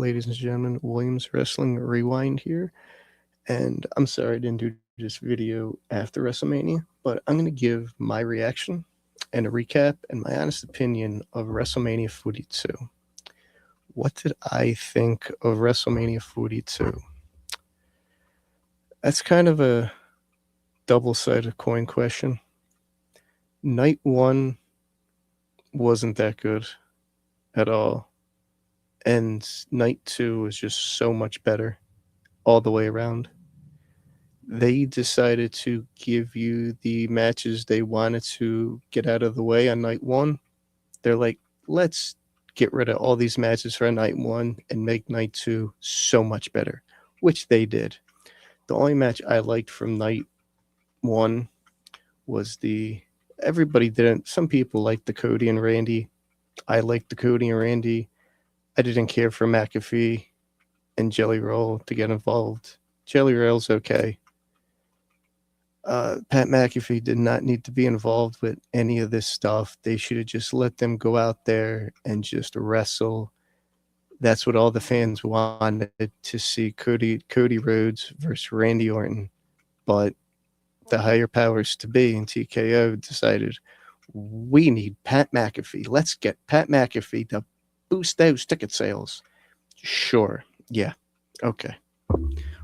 ladies and gentlemen. Williams Wrestling Rewind here. And I'm sorry I didn't do this video after WrestleMania, but I'm going to give my reaction and a recap and my honest opinion of WrestleMania 42. What did I think of WrestleMania 42? That's kind of a double-sided coin question. Night one wasn't that good at all. And night two was just so much better all the way around. They decided to give you the matches they wanted to get out of the way on night one. They're like, let's get rid of all these matches for night one and make night two so much better, which they did. The only match I liked from night one was everybody didn't. Some people liked the Cody and Randy. I liked the Cody and Randy. I didn't care for McAfee and Jelly Roll to get involved. Jelly Roll's okay. Pat McAfee did not need to be involved with any of this stuff. They should have just let them go out there and just wrestle. That's what all the fans wanted to see, Cody Rhodes versus Randy Orton. But the higher powers to be in TKO decided, we need Pat McAfee. Let's get Pat McAfee to boost those ticket sales. Sure. Yeah. Okay.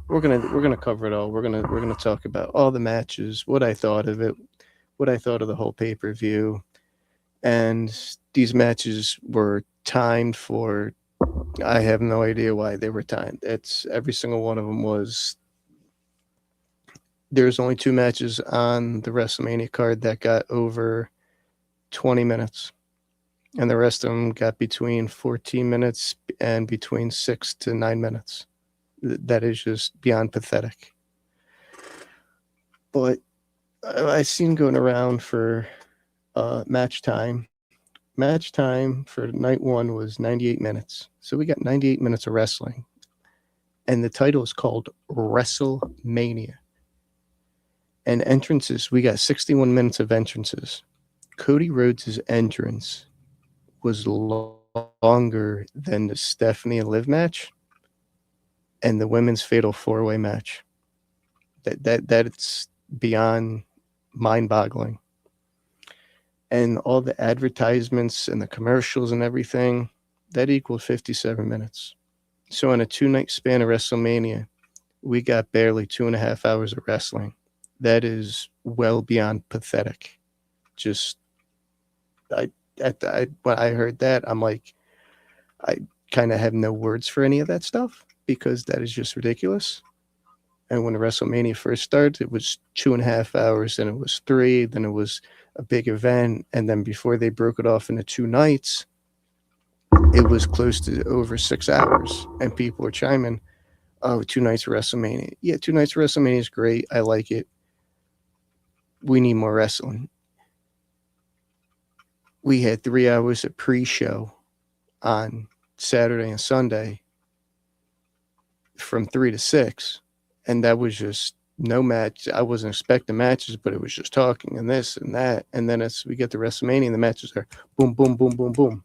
We're gonna cover it all. We're gonna talk about all the matches, what I thought of it, what I thought of the whole pay-per-view. And these matches were timed for, I have no idea why they were timed. It's every single one of them was. There's only 2 matches on the WrestleMania card that got over 20 minutes. And the rest of them got between 14 minutes and between 6 to 9 minutes. That is just beyond pathetic. But I've seen going around for match time. Match time for night one was 98 minutes. So we got 98 minutes of wrestling. And the title is called WrestleMania. And entrances, we got 61 minutes of entrances. Cody Rhodes' entrance was longer than the Stephanie and Liv match and the women's fatal 4-way match. That's beyond mind-boggling. And all the advertisements and the commercials and everything, that equaled 57 minutes. So in a 2-night span of WrestleMania, we got barely 2.5 hours of wrestling. That is well beyond pathetic. Just, when I heard that, I'm like, I kind of have no words for any of that stuff because that is just ridiculous. And when WrestleMania first started, it was 2.5 hours, then it was 3, then it was a big event, and then before they broke it off into 2 nights, it was close to over 6 hours, and people were chiming, oh, 2 nights of WrestleMania. Yeah, 2 nights of WrestleMania is great. I like it. We need more wrestling. We had 3 hours of pre-show on Saturday and Sunday from 3 to 6, and that was just no match. I wasn't expecting matches, but it was just talking and this and that. And then as we get to WrestleMania, the matches are boom, boom, boom, boom, boom.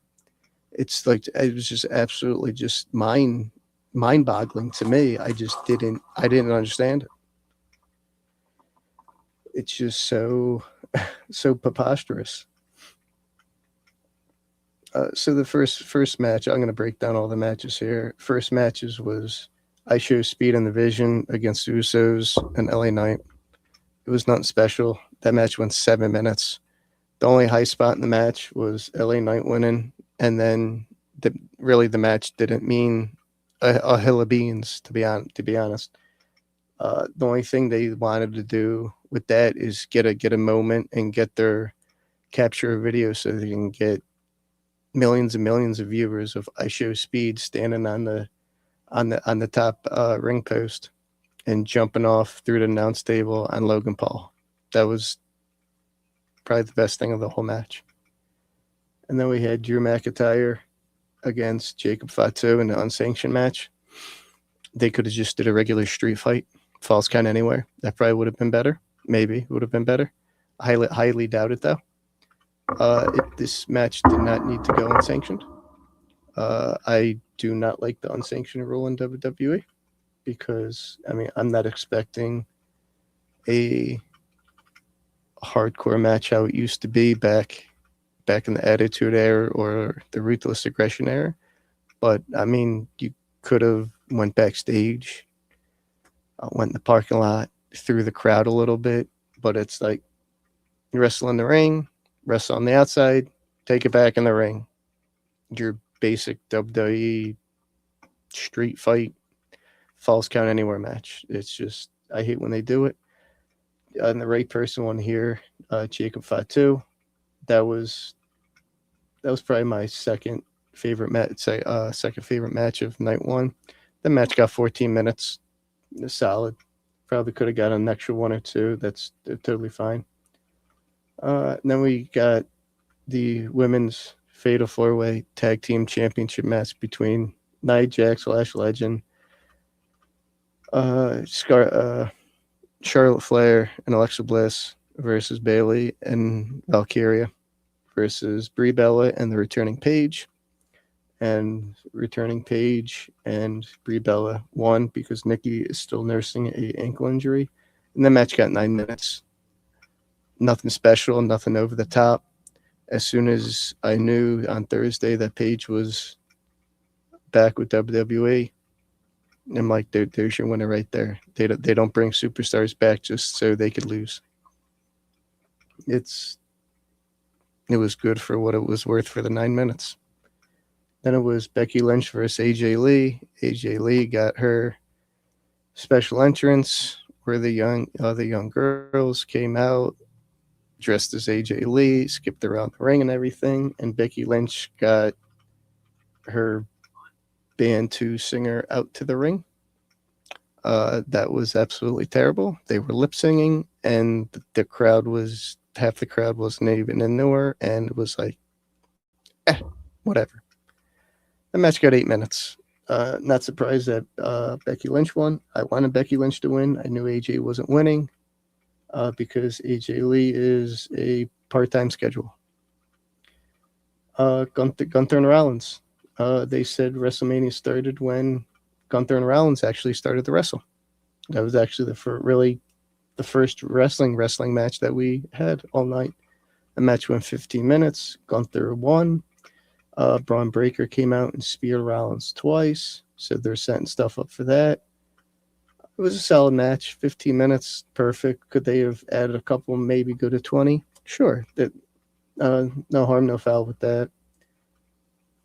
It's like, it was just absolutely just mind-boggling to me. I didn't understand it. It's just so preposterous. So the first match, I'm going to break down all the matches here. First matches was I Show Speed and the Vision against the Usos and LA Knight. It was nothing special. That match went 7 minutes. The only high spot in the match was LA Knight winning, and then the match didn't mean a hill of beans, to be honest. The only thing they wanted to do with that is get a moment and get their capture a video so they can get millions and millions of viewers of I Show Speed standing on the top ring post and jumping off through the announce table on Logan Paul. That was probably the best thing of the whole match. And then we had Drew McIntyre against Jacob Fatu in the unsanctioned match. They could have just did a regular street fight, falls count anywhere. That probably would have been better. Maybe would have been better. Highly doubt it though. This match did not need to go unsanctioned. I do not like the unsanctioned rule in WWE because I mean I'm not expecting a hardcore match how it used to be back in the Attitude Era or the Ruthless Aggression Era. But I mean, you could have went backstage, went in the parking lot, through the crowd a little bit. But it's like you wrestle in the ring, wrestle on the outside, take it back in the ring. Your basic WWE street fight, falls count anywhere match. It's just I hate when they do it. And the right person won here, Jacob Fatu. That was that was probably my second favorite match of night one. The match got 14 minutes, solid. Probably could have got an extra one or two. That's totally fine. Then we got the women's Fatal 4-Way Tag Team Championship match between Nia Jax, Lash Legend, uh, Scar- uh, Charlotte Flair, and Alexa Bliss versus Bailey and Valkyria versus Brie Bella and the returning Paige. And returning Paige and Brie Bella won because Nikki is still nursing a ankle injury. And the match got 9 minutes. Nothing special, nothing over the top. As soon as I knew on Thursday that Paige was back with WWE, I'm like, there's your winner right there. They don't bring superstars back just so they could lose. It's it was good for what it was worth for the 9 minutes. Then it was Becky Lynch versus AJ Lee. AJ Lee got her special entrance where the young girls came out dressed as AJ Lee, skipped around the ring and everything, and Becky Lynch got her band 2 singer out to the ring. That was absolutely terrible. They were lip singing, and the crowd was half the crowd wasn't even into her, and it was like, whatever. The match got 8 minutes. Not surprised that Becky Lynch won. I wanted Becky Lynch to win. I knew AJ wasn't winning because AJ Lee is a part-time schedule. Gunther and Rollins. They said WrestleMania started when Gunther and Rollins actually started to wrestle. That was actually the first wrestling match that we had all night. The match went 15 minutes. Gunther won. Braun Breaker came out and speared Rollins twice, so they're setting stuff up for that. It was a solid match, 15 minutes, perfect. Could they have added a couple, maybe go to 20? Sure. No harm, no foul with that.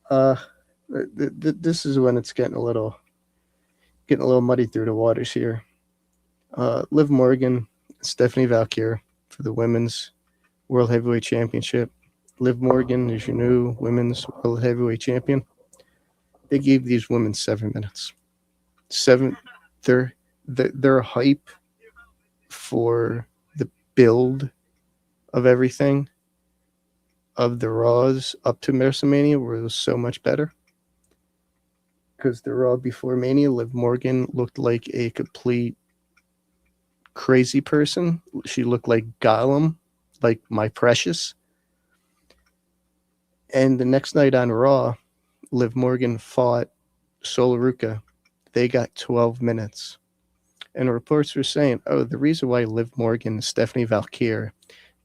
Uh, this is when it's getting a little muddy through the waters here. Liv Morgan, Stephanie Valkyrie for the women's World Heavyweight Championship. Liv Morgan is your new women's World Heavyweight Champion. They gave these women 7 minutes. Their their hype for the build of everything of the Raws up to WrestleMania was so much better. Because the Raw before Mania, Liv Morgan looked like a complete crazy person. She looked like Gollum, like my precious. And the next night on Raw, Liv Morgan fought Sol Ruca. They got 12 minutes. And reports were saying, oh, the reason why Liv Morgan and Stephanie Valkyrie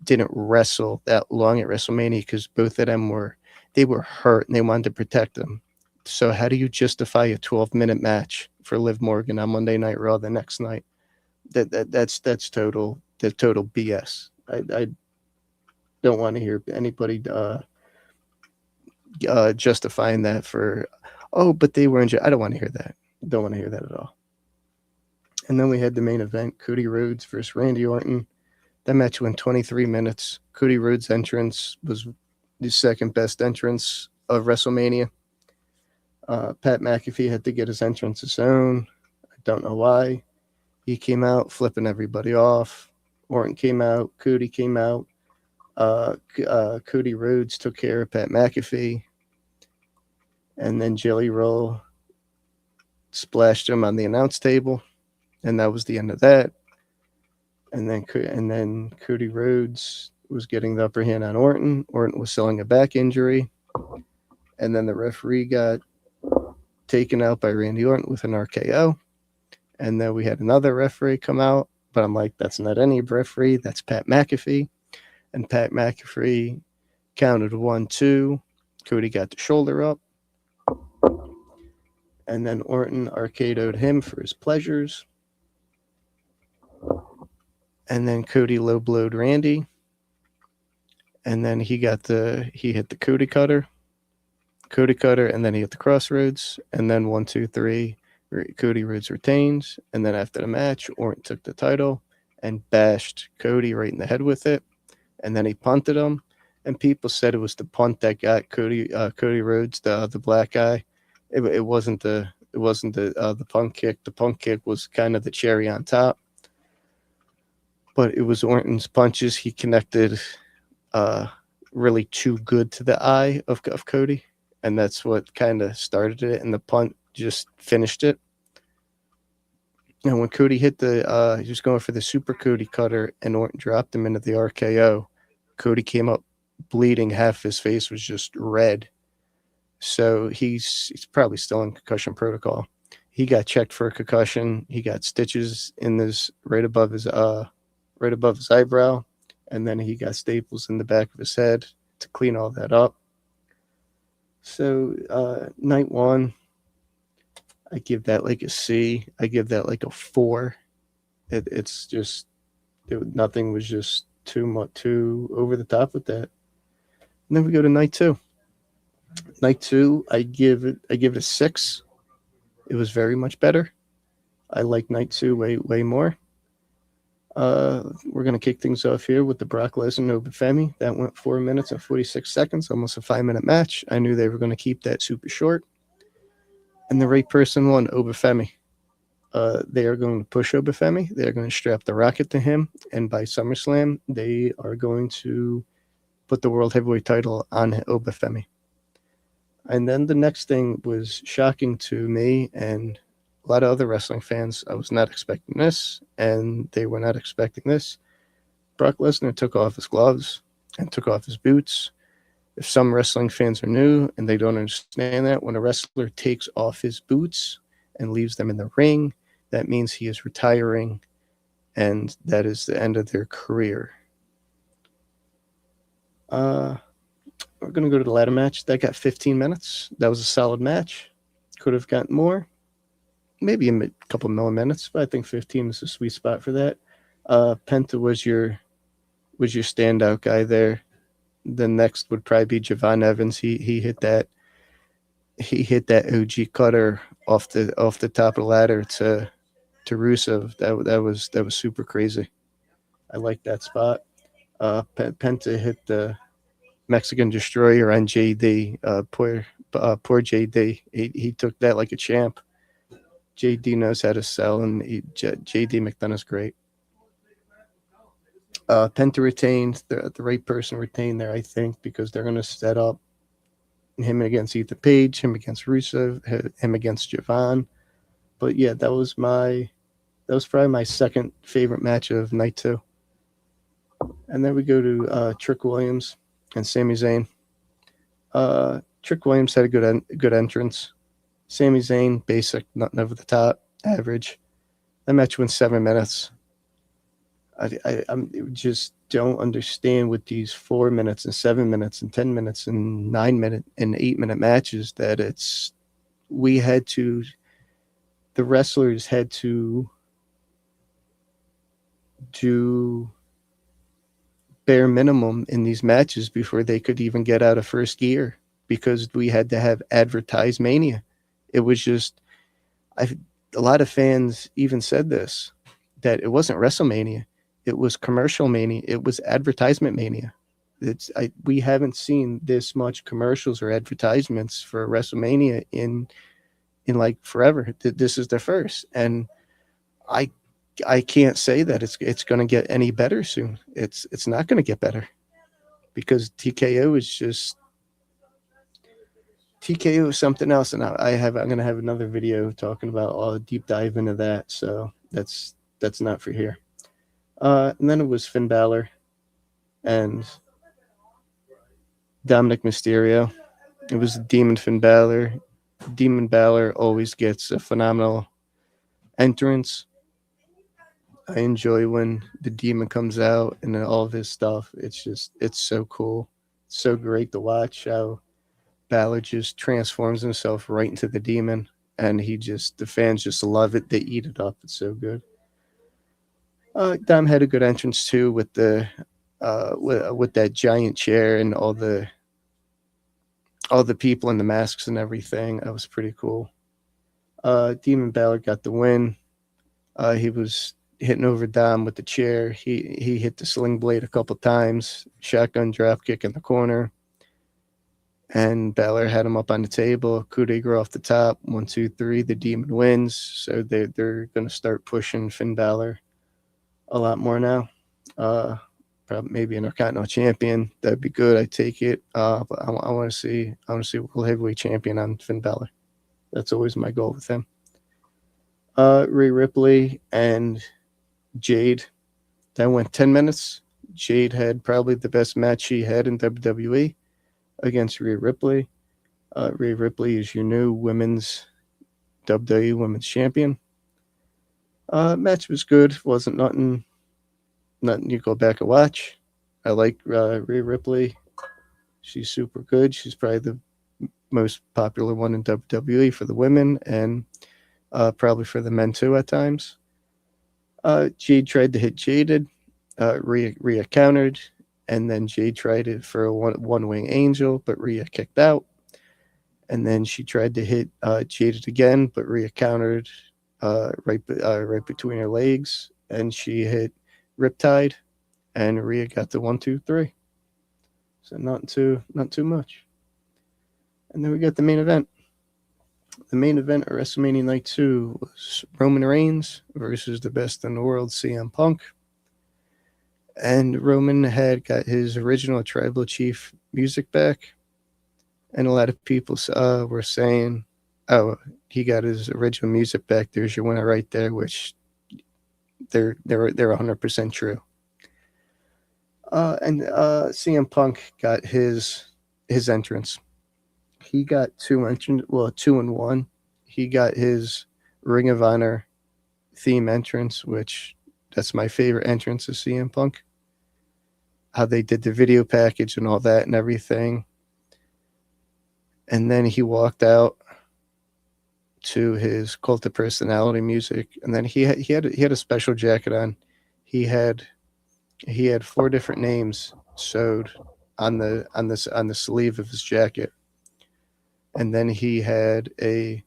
didn't wrestle that long at WrestleMania because both of them were hurt and they wanted to protect them. So how do you justify a 12-minute match for Liv Morgan on Monday Night Raw the next night? That's total BS. I don't want to hear anybody justifying that for, oh, but they were injured. I don't want to hear that. Don't want to hear that at all. And then we had the main event, Cody Rhodes versus Randy Orton. That match went 23 minutes. Cody Rhodes' entrance was the second best entrance of WrestleMania. Pat McAfee had to get his entrance his own. I don't know why. He came out flipping everybody off. Orton came out. Cody came out. Cody Rhodes took care of Pat McAfee. And then Jelly Roll splashed him on the announce table. And that was the end of that. And then Cody Rhodes was getting the upper hand on Orton. Orton was selling a back injury. and then the referee got taken out by Randy Orton with an RKO. And then we had another referee come out, but I'm like, that's not any referee, that's Pat McAfee. And Pat McAfee counted 1-2. Cody got the shoulder up. And then Orton RKO'd him for his pleasures. And then Cody low blowed Randy. And then he hit the Cody cutter, and then he hit the crossroads. And then 1, 2, 3, Cody Rhodes retains. And then after the match, Orton took the title and bashed Cody right in the head with it. And then he punted him. And people said it was the punt that got Cody Rhodes, the black guy. It wasn't the punt kick. The punt kick was kind of the cherry on top. But it was Orton's punches. He connected really too good to the eye of Cody. And that's what kind of started it. And the punt just finished it. And when Cody hit he was going for the Super Cody cutter, and Orton dropped him into the RKO. Cody came up bleeding. Half his face was just red. So he's probably still in concussion protocol. He got checked for a concussion. He got stitches in this right above his eyebrow, and then he got staples in the back of his head to clean all that up. So night one, I give that like a C. I give that like a 4. It's just nothing was just too over the top with that. And then we go to night two. Night two, I give it a 6. It was very much better. I like night two way more. We're gonna kick things off here with the Brock Lesnar Obafemi. That went 4 minutes and 46 seconds, almost a 5-minute match. I knew they were gonna keep that super short. And the right person won, Obafemi. They are going to push Obafemi. They are going to strap the rocket to him, and by SummerSlam, they are going to put the World Heavyweight title on Obafemi. And then the next thing was shocking to me and a lot of other wrestling fans. I was not expecting this, and they were not expecting this. Brock Lesnar took off his gloves and took off his boots. If some wrestling fans are new and they don't understand that, when a wrestler takes off his boots and leaves them in the ring, that means he is retiring, and that is the end of their career. We're going to go to the ladder match. That got 15 minutes. That was a solid match. Could have gotten more. Maybe a couple more minutes, but I think 15 is a sweet spot for that. Penta was your standout guy there. The next would probably be Javon Evans. He hit that OG cutter off the top of the ladder to Rusev. That was super crazy. I like that spot. Penta hit the Mexican Destroyer on JD. Poor JD. He took that like a champ. JD knows how to sell, and JD McDonough's great. Penta retained. The right person retained there, I think, because they're going to set up him against Ethan Page, him against Rusev, him against Javon. But yeah, that was probably my second favorite match of night two. And then we go to Trick Williams and Sami Zayn. Trick Williams had a good entrance. Sami Zayn, basic, nothing over the top, average. That match went 7 minutes. I just don't understand with these 4 minutes and 7 minutes and 10 minutes and 9 minute and 8 minute matches that the wrestlers had to do bare minimum in these matches before they could even get out of first gear, because we had to have advertised mania. It was just, a lot of fans even said this, that it wasn't WrestleMania. It was commercial mania. It was advertisement mania. We haven't seen this much commercials or advertisements for WrestleMania in like forever. This is the first, and I can't say that it's going to get any better soon. It's not going to get better, because TKO is something else, and I'm going to have another video talking about all the deep dive into that. So that's not for here. And then it was Finn Balor and Dominic Mysterio. It was Demon Finn Balor. Demon Balor always gets a phenomenal entrance. I enjoy when the demon comes out and then all of his stuff. It's so cool. It's so great to watch how Balor just transforms himself right into the demon, and the fans just love it. They eat it up. It's so good. Dom had a good entrance too with with that giant chair and all the people in the masks and everything. That was pretty cool. Demon Balor got the win. He was hitting over Dom with the chair. He hit the sling blade a couple times. Shotgun drop kick in the corner. And Balor had him up on the table. Coup de grace off the top. 1, 2, 3. The Demon wins. So they're going to start pushing Finn Balor a lot more now. Probably maybe an Intercontinental Champion. That'd be good. I take it. But I want to see World Heavyweight Champion on Finn Balor. That's always my goal with him. Rhea Ripley and Jade. That went 10 minutes. Jade had probably the best match she had in WWE against Rhea Ripley. Rhea Ripley is your new women's WWE Women's Champion. Match was good. Wasn't nothing you go back and watch. I like Rhea Ripley. She's super good. She's probably the most popular one in WWE for the women and probably for the men too at times. Jade tried to hit Jaded. Rhea countered, and then Jade tried it for a one wing angel, but Rhea kicked out. And then she tried to hit Jaded again, but Rhea countered right between her legs, and she hit Riptide, and Rhea got the 1, 2, 3. So not too much. And then we got the main event. The main event of WrestleMania Night 2 was Roman Reigns versus the best in the world, CM Punk. And Roman had got his original Tribal Chief music back. And a lot of people were saying, oh, he got his original music back. There's your winner right there, which they're 100% true. And CM Punk got his entrance. He got 2 and 1. He got his Ring of Honor theme entrance, which that's my favorite entrance of CM Punk. How they did the video package and all that and everything. And then he walked out to his Cult of Personality music, and then he had a special jacket on. He had 4 different names sewed on the sleeve of his jacket. And then he had a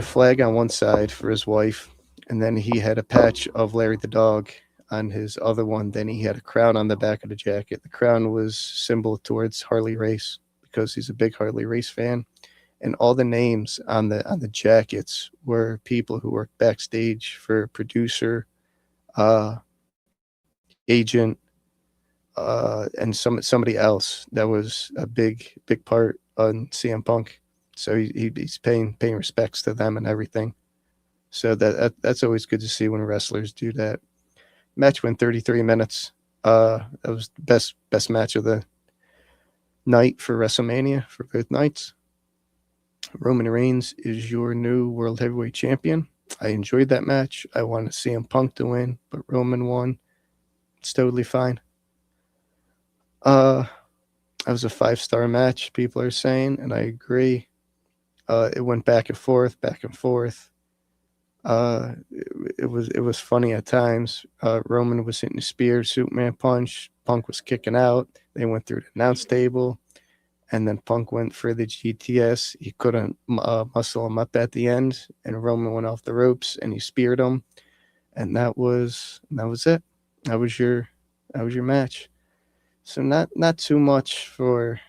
flag on one side for his wife, and then he had a patch of Larry the Dog on his other one. Then he had a crown on the back of the jacket. The crown was symbol towards Harley Race because he's a big Harley Race fan. And all the names on the jackets were people who worked backstage for producer, agent, and somebody else that was a big part on CM Punk. So he's paying respects to them and everything. So that's always good to see when wrestlers do that. Match went 33 minutes. That was the best match of the night for WrestleMania for both nights. Roman Reigns is your new World Heavyweight Champion. I enjoyed that match. I wanted CM Punk to win, but Roman won. It's totally fine. That was a 5-star match, people are saying, and I agree. It went back and forth. It was funny at times. Roman was hitting the spear, Superman punch. Punk was kicking out. They went through the announce table, and then Punk went for the GTS. He couldn't muscle him up at the end, and Roman went off the ropes and he speared him, and that was it. That was your match. So not too much for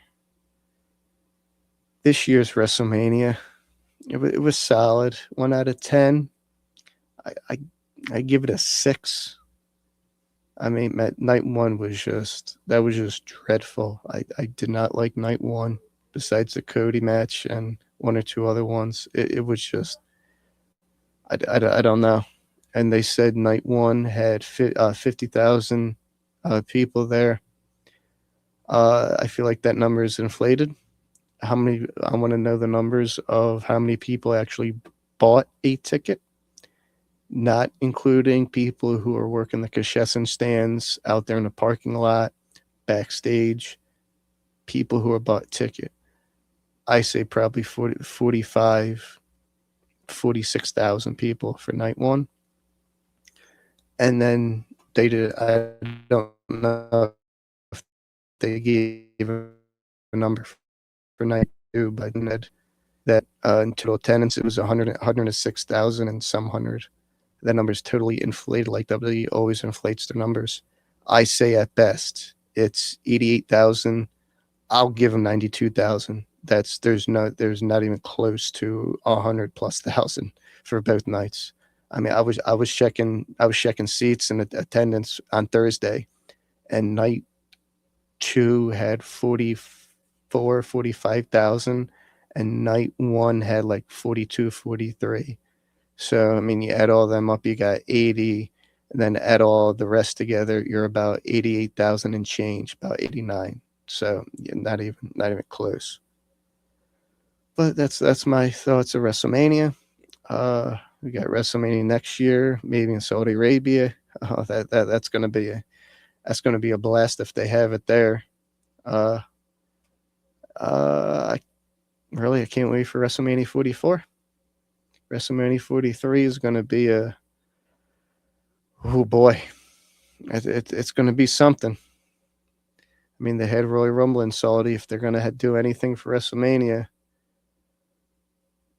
this year's WrestleMania. It was solid. 1 out of 10. I give it a 6. I mean, night 1 was just dreadful. I did not like night 1. Besides the Cody match and 1 or 2 other ones, it was just I don't know. And they said night 1 had 50,000 people there. I feel like that number is inflated. How many? I want to know the numbers of how many people actually bought a ticket, not including people who are working the concession stands out there in the parking lot, backstage, people who are bought ticket. I say probably 40, 45, 46,000 people for night one. And then they did, I don't know if they gave a number for night two, but that in total attendance, it was 106,000 and some hundred. That number is totally inflated, like WWE always inflates their numbers. I say at best it's 88,000. I'll give them 92,000. There's not even close to 100 plus thousand for both nights. I mean, I was checking seats and attendance on Thursday, and night two had 45,000, and night one had like 42, 43. So, I mean, you add all them up, you got 80, and then add all the rest together, you're about 88,000 and change, about 89. So, yeah, not even close. But that's my thoughts of WrestleMania. We got WrestleMania next year, maybe in Saudi Arabia. Oh, that's gonna be a blast if they have it there. Uh, I I can't wait for WrestleMania 44. WrestleMania 43 is gonna be a oh boy, it's gonna be something. I mean, they had Royal Rumble in Saudi. If they're gonna do anything for WrestleMania,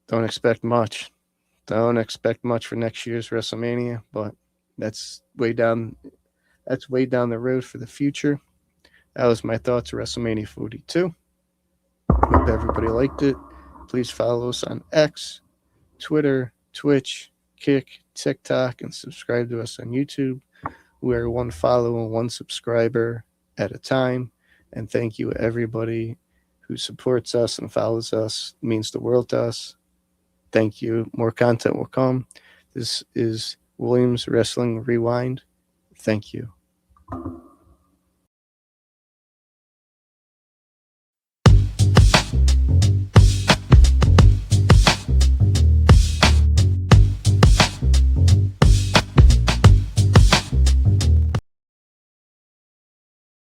don't expect much. Don't expect much for next year's WrestleMania, but that's way down. That's way down the road for the future. That was my thoughts of WrestleMania 42. Hope everybody liked it. Please follow us on X, Twitter, Twitch, Kick, TikTok, and subscribe to us on YouTube. We are one follow and one subscriber at a time. And thank you, everybody who supports us and follows us. It means the world to us. Thank you. More content will come. This is Williams Wrestling Rewind. Thank you.